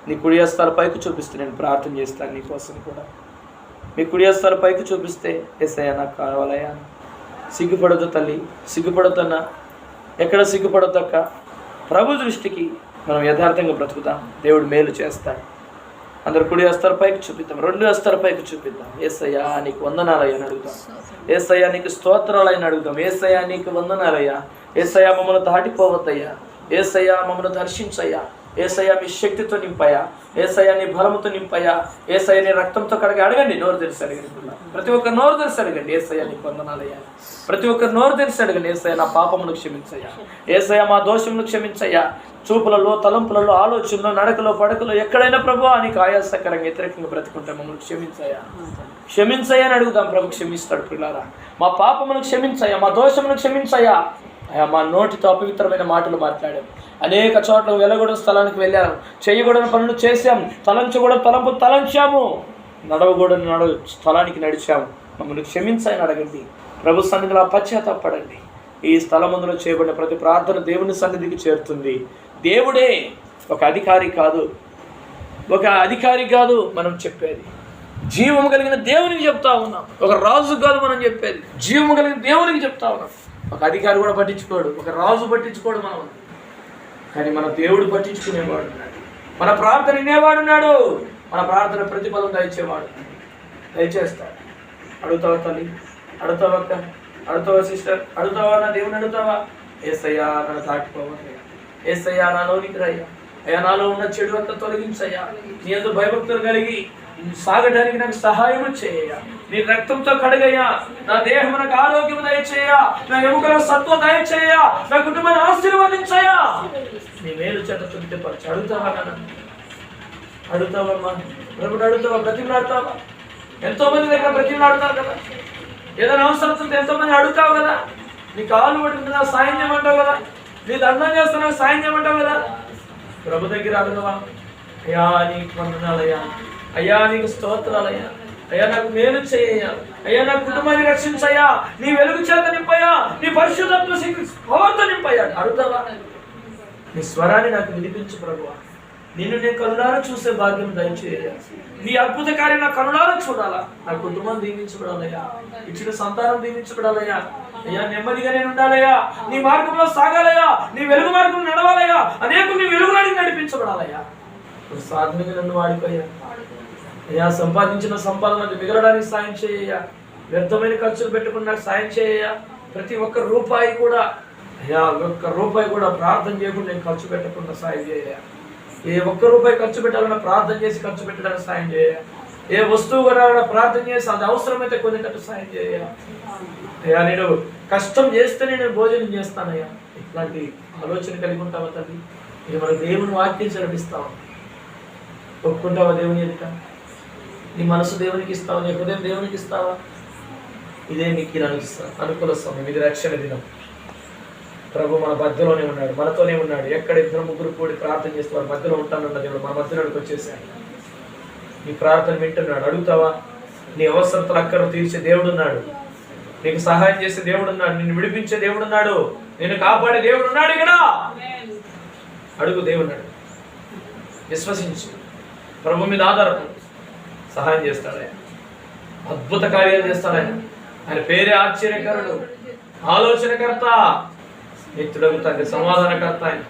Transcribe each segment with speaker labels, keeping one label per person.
Speaker 1: నీ కుడి హస్తాల పైకి చూపిస్తే నేను ప్రార్థన చేస్తాను నీకోసం కూడా. మీ కుడి హస్తాల పైకి చూపిస్తే యేసయ్యా నాకు కావాలయ్యా. సిగ్గుపడొద్దు తల్లి, సిగ్గుపడొద్దన్నా, ఎక్కడ సిగ్గుపడొద్దు అక్క. ప్రభు దృష్టికి మనం యథార్థంగా బ్రతుకుతాం, దేవుడు మేలు చేస్తాడు. అందరు కుడి హస్తాల పైకి చూపిద్దాం, రెండు హస్తాల పైకి చూపిద్దాం. యేసయ్యా నీకు వందనాలయ్యా అని అడుగుదాం. యేసయ్యా నీకు స్తోత్రాలయ్యని అడుగుదాం. యేసయ్యా నీకు వందనాలయ్యా. యేసయ్యా మమ్మల్ని దాటిపోవద్దయ్యా. యేసయ్యా మమ్మల్ని దర్శించయ్యా. యేసయ్యా మీ శక్తితో నింపయ్యా. యేసయ్యా నీ బలముతో నింపయ్యా. యేసయ్యా నీ రక్తంతో కడిగి అడగండి. నోరు తెరిచి అడగండి. ప్రతి ఒక్కరు నోరు తెరిచి అడగండి. యేసయ్యా నీకు వందనాలయ్యా. ప్రతి ఒక్కరు నోరు తెరిచి అడగండి. యేసయ్యా నా పాపమును క్షమించయ్యా. యేసయ్యా మా దోషమును క్షమించయ్యా. చూపులలో, తలంపులలో, ఆలోచనలో, నడకలో, పడకలో ఎక్కడైనా ప్రభువా నీకు ఆయాసకరంగా వ్యతిరేకంగా బ్రతుకుంటే మమ్మల్ని క్షమించయ్యా. క్షమించయ్యా అని అడుగుదాం. ప్రభు క్షమిస్తాడు. పిల్లారా మా పాపమును క్షమించయ్యా, మా దోషమును క్షమించయ్యా. అయ్యా మా నోటితో అపవిత్రమైన మాటలు మాట్లాడాం, అనేక చోట్ల వెళ్ళకూడని స్థలానికి వెళ్ళాము, చేయకూడని పనులు చేశాం, తలంచకూడని తలంపు తలంచాము, నడవకూడని స్థలానికి నడిచాము. మమ్మల్ని క్షమించని అడగండి. ప్రభు సన్నిధిలో పశ్చాత్తాపడండి. ఈ స్థలమందులో చేయబడిన ప్రతి ప్రార్థన దేవుని సన్నిధికి చేరుతుంది. దేవుడే, ఒక అధికారి కాదు మనం చెప్పేది. జీవము కలిగిన దేవునికి చెప్తా ఉన్నాం. ఒక రాజు కాదు మనం చెప్పేది, జీవము కలిగిన దేవునికి చెప్తా ఉన్నాం. ఒక అధికారి కూడా పట్టించుకోడు, ఒక రాజు పట్టించుకోడు మనం, కానీ మన దేవుడు పట్టించుకునేవాడు ఉన్నాడు. మన ప్రార్థన వినేవాడున్నాడు. మన ప్రార్థన ప్రతిఫలం దయచేవాడు, దయచేస్తాడు. అడుగుతావా తల్లి? అడుగుతావా అక్క? అడుగుతావా సిస్టర్? అడుగుతావా నా దేవుని? అడుగుతావా? యేసయ్యా నన్ను దాటిపోవయ్యా. యేసయ్యా నాలోనికి రయ్యా. అయ్యా నాలో ఉన్న చెడు అంతా తొలగించయ్యా. నీ యందు భయభక్తులు కలిగి సాగడానికి నాకు సహాయం చేయ. నీ రక్తంతో కడగయ్యా. నా దేహం నాకు ఆరోగ్యం దయచేయ. నా ఎముకల సత్వ దయచేయ. నా కుటుంబాన్ని ఆశీర్వదించయ్యా. నీ మేలు చెడ్డ తృప్తిపరచు. అడుగుతావా నన్ను? అడుగుతావమ్మా? ప్రభుడు అడుగుతావా? బ్రతిమలాడతావా? ఎంతో మంది దగ్గర బ్రతిమలాడుతారు కదా. ఏదైనా అవసరం ఉంటే ఎంతో మంది అడుగుతావు కదా. నీ కాళ్ళు పట్టుకుంటున్నా సాయం చేయమంటావు కదా. నీ దండం చేస్తున్నా సాయం చేయమంటావు కదా. ప్రభు దగ్గర అడగవా? అయ్యా నీకు వందనాలయ్యా. అయ్యా నీకు స్తోత్రాలయ్యా. అయ్యా నాకు మేలు చేయ్యా. అయ్యా నా కుటుంబాన్ని రక్షించయ్యా. నీ వెలుగు చేత నింపయ్యా. నీ పరిశుద్ధత్వ పవర్తో నింపయ్యా. అడుగుతావా? నీ స్వరాన్ని నాకు వినిపించు ప్రభువా. నిన్ను నేను కనులారా చూసే భాగ్యం దయచేయ. నీ అద్భుత కార్యం నా కనులారా చూడాలా. నా కుటుంబం దీవించబడాలయ్యా. ఇచ్చిన సంతానం దీవించబడాలయ్యా. అయ్యా నెమ్మదిగా నేను ఉండాలయ్యా. నీ మార్గంలో సాగాలయ్యా. నీ వెలుగు మార్గం నడవాలయ్యా. అనేకులు నీ వెలుగులాడికి నడిపించబడాలయ్యా. సాధనగా నన్ను వాడిపోయా. అయ్యా సంపాదించిన సంపాదన మిగలడానికి సాయం చేయ. వ్యర్థమైన ఖర్చులు పెట్టుకుని నాకు సాయం చేయ. ప్రతి ఒక్క రూపాయి కూడా అయ్యా, ఒక్క రూపాయి కూడా ప్రార్థన చేయకుండా నేను ఖర్చు పెట్టకుండా సాయం చేయ. ఏ ఒక్క రూపాయి ఖర్చు పెట్టాలన్నా ప్రార్థన చేసి ఖర్చు పెట్టడానికి సాయం చేయ. ఏ వస్తువు కొనాలన్నా ప్రార్థన చేసి అది అవసరమైతే కొనేటట్టు సాయం చేయ. అయ్యా నేను కష్టం చేస్తేనే నేను భోజనం చేస్తానయ్యా. ఇట్లాంటి ఆలోచన కలిగి ఉంటావా తల్లి? ఇది మన దేవుని వాక్యం చదివిస్తావా? ఒప్పుకుంటావా దేవుని ఎదుట? నీ మనసు దేవునికి ఇస్తావా? నీ హృదయం దేవునికి ఇస్తావా? ఇదే నీకు అనుకూల సమయం. ఇది రక్షణ దినం. ప్రభు మన మధ్యలోనే ఉన్నాడు, మనతోనే ఉన్నాడు. ఎక్కడ ఇద్దరు ముగ్గురు కూడి ప్రార్థన చేస్తే వారి మధ్యలో ఉంటానన్న దేవుడు మన మధ్యలోకి వచ్చేసాడు. నీ ప్రార్థన వింటున్నాడు. అడుగుతావా? నీ అవసరతలు అక్కర తీర్చే దేవుడు ఉన్నాడు. నీకు సహాయం చేసే దేవుడు ఉన్నాడు. నిన్ను విడిపించే దేవుడు ఉన్నాడు. నిన్ను కాపాడే దేవుడు ఉన్నాడు. ఇక్కడ అడుగు. దేవుడు విశ్వసించు. ప్రభు మీద ఆధారపడు. సహాయం చేస్తాడు. అద్భుత కార్యాలు చేస్తాడు. ఆయన పేరే ఆశ్చర్యకరుడు, ఆలోచనకర్త, నిత్యుడగు తండ్రి, సమాధానకర్త. ఆయన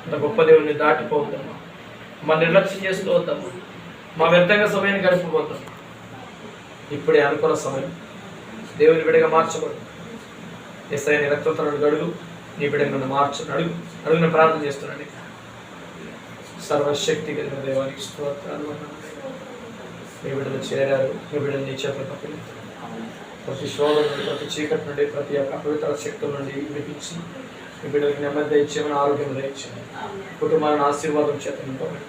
Speaker 1: అంత గొప్ప దేవుడిని దాటిపోవద్దమ్మా. మా నిర్లక్ష్యం చేసుకోవద్దమ్మా. మా వ్యర్థంగా సమయాన్ని గడిపిపోతాం. ఇప్పుడే అనుకున్న సమయం. దేవుని బిడ్డగా మార్చబడు. యేసయ్య నీ రక్తంతో అడుగు. నీ బిడ్డగా నన్ను మార్చు. అడుగున ప్రార్థన చేస్తున్నాను. సర్వశక్తి కలిగిన దేవానికి స్తోత్రాలు. మీ బిడ్డలు చేరారు. మీ బిడ్డలు నీ చేతులు పక్కన ప్రతి శోధన నుండి, ప్రతి చీకటి నుండి, ప్రతి యొక్క అపవిత్ర శక్తుల నుండి విడిపించి మీ బిడ్డలకు నెమ్మది ఇచ్చేమని, ఆరోగ్యం ఇచ్చాను. కుటుంబాలను ఆశీర్వాదం చేత నింపమని.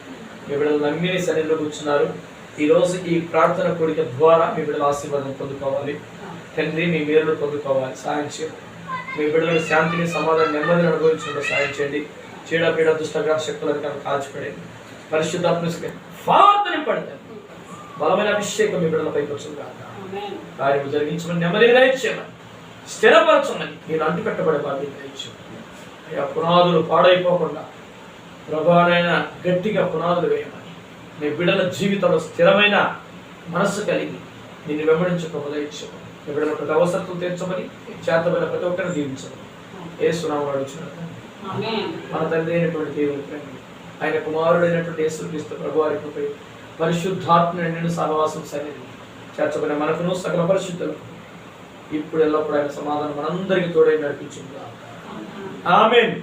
Speaker 1: మీ బిడ్డలు నమ్మిని సన్నిధిలో కూర్చున్నారు. ఈరోజు ఈ ప్రార్థన కోరిక ద్వారా మీ బిడ్డల ఆశీర్వాదం పొందుకోవాలి. తండ్రి మీ మేలు పొందుకోవాలి. సాయం చేయండి. మీ బిడ్డలకు శాంతిని, సమాధానం, నెమ్మదిని అనుభవించడంలో సాయం చేయండి. చీడపీడ దుష్టగ్రహ శక్తులను కాల్చిపడేది. పరిశుద్ధాత్మ పడతాను. బలమైన అభిషేకం మీ బిడ్డలపైకి వచ్చింది కాక కార్యం జరిగించమని, నెమ్మదిగా దయచేయమని, స్థిరపరచమని, నేను అంటు కట్టబడే బాధ్యత దయచేయమని. అయ్యా పునాదులు పాడైపోకుండా ప్రభానైనా గట్టిగా పునాదులు వేయమని, నీ బిడ్డల జీవితంలో స్థిరమైన మనస్సు కలిగి నిన్ను వెంబడించుకోమని, ఎప్పుడైనా ప్రతి అవసరతలు తీర్చమని, చేతబడిన ప్రతి ఒక్కరిని దీవించమని యేసు నామములో అడుగుచున్నాను. మన తండ్రి అయినటువంటి దేవుని ప్రేమ, ఆయన కుమారుడైనటువంటి యేసుక్రీస్తు ప్రభువారి కృపై, పరిశుద్ధాత్మ నిండిన సహవాసం సన్నిధి చేర్చబడిన మనకును సకల పరిశుద్ధులకు ఇప్పుడు ఎల్లప్పుడు ఆయన సమాధానం మనందరికీ తోడై నడిపించుకుందాం. ఆమేన్.